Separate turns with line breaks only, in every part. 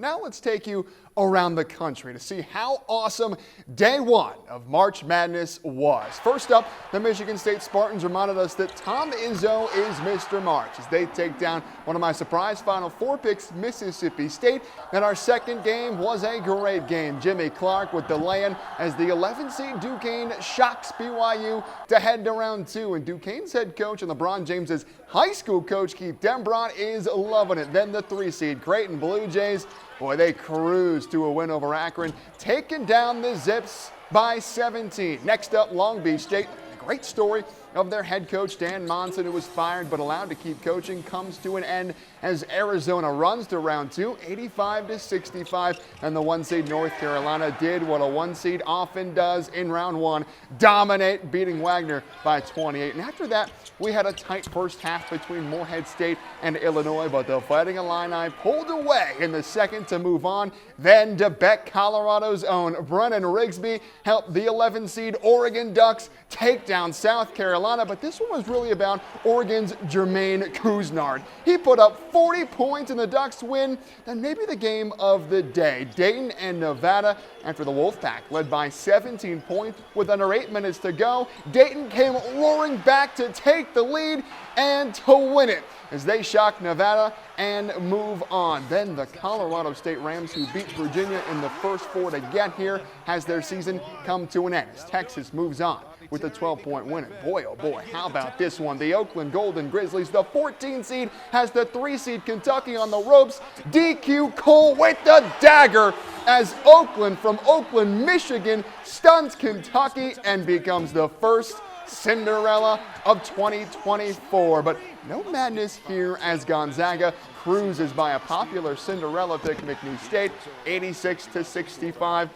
Now let's take you around the country to see how awesome day one of March Madness was. First up, the Michigan State Spartans reminded us that Tom Izzo is Mr. March as they take down one of my surprise Final Four picks, Mississippi State. And our second game was a great game. Jimmy Clark with the lay-in as the 11 seed Duquesne shocks BYU to head to round two. And Duquesne's head coach and LeBron James's high school coach, Keith Dembrot, is loving it. Then the 3 seed Creighton Blue Jays, boy, they cruised to a win over Akron, taking down the Zips by 17. Next up, Long Beach State. A great story of their head coach, Dan Monson, who was fired but allowed to keep coaching, comes to an end as Arizona runs to round two, 85-65. And the 1 seed North Carolina did what a 1 seed often does in round one, dominate, beating Wagner by 28. And after that, we had a tight first half between Morehead State and Illinois, but the Fighting Illini pulled away in the second to move on. Then DeBeck, Colorado's own Brennan Rigsby helped the 11 seed Oregon Ducks take down South Carolina, but this one was really about Oregon's Jermaine Couisnard. He put up 40 points in the Ducks win, then maybe the game of the day. Dayton and Nevada after the Wolfpack led by 17 points with under 8 minutes to go. Dayton came roaring back to take the lead and to win it as they shock Nevada and move on. Then the Colorado State Rams, who beat Virginia in the first 4 to get here, has their season come to an end as Texas moves on with a 12-point win. And boy, oh boy, how about this one? The Oakland Golden Grizzlies, the 14 seed, has the 3 seed Kentucky on the ropes. DQ Cole with the dagger as Oakland from Oakland, Michigan, stuns Kentucky and becomes the first Cinderella of 2024. But no madness here as Gonzaga cruises by a popular Cinderella pick, McNeese State, 86-65.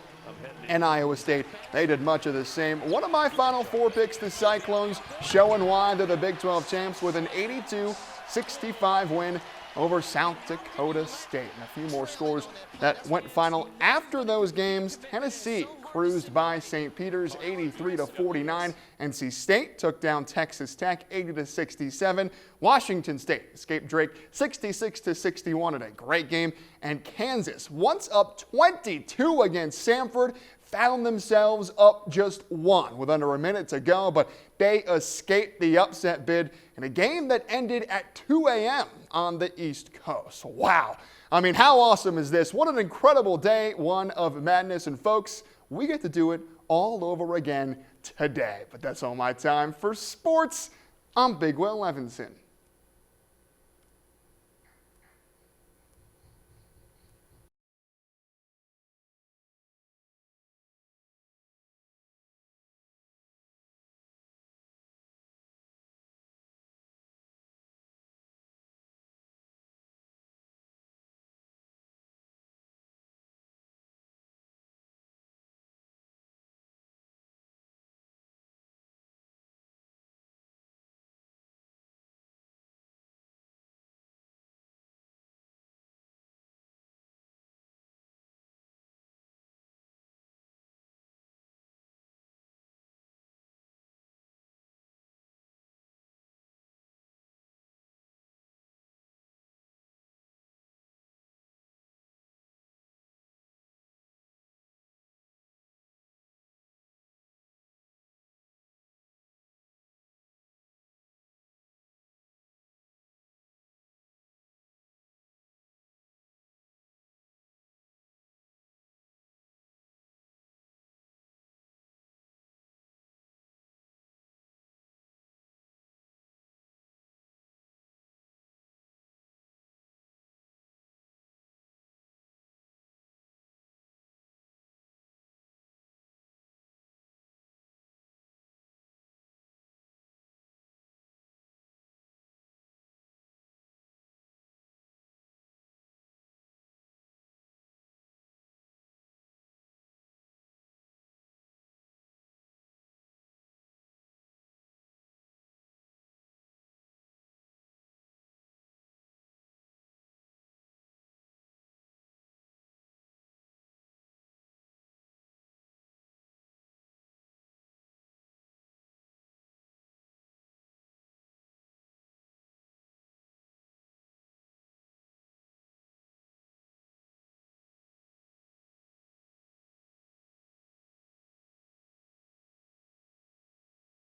And Iowa State, they did much of the same. One of my Final Four picks, the Cyclones, showing why they're the Big 12 champs with an 82-65 win over South Dakota State. And a few more scores that went final after those games. Tennessee cruised by St. Peter's 83-49. NC State took down Texas Tech 80-67. Washington State escaped Drake 66-61 in a great game. And Kansas, once up 22 against Samford, found themselves up just 1 with under a minute to go, but they escaped the upset bid in a game that ended at 2 a.m. on the East Coast. Wow. I mean, how awesome is this? What an incredible day one of madness. And folks, we get to do it all over again today. But that's all my time for sports. I'm Big Will Levinson.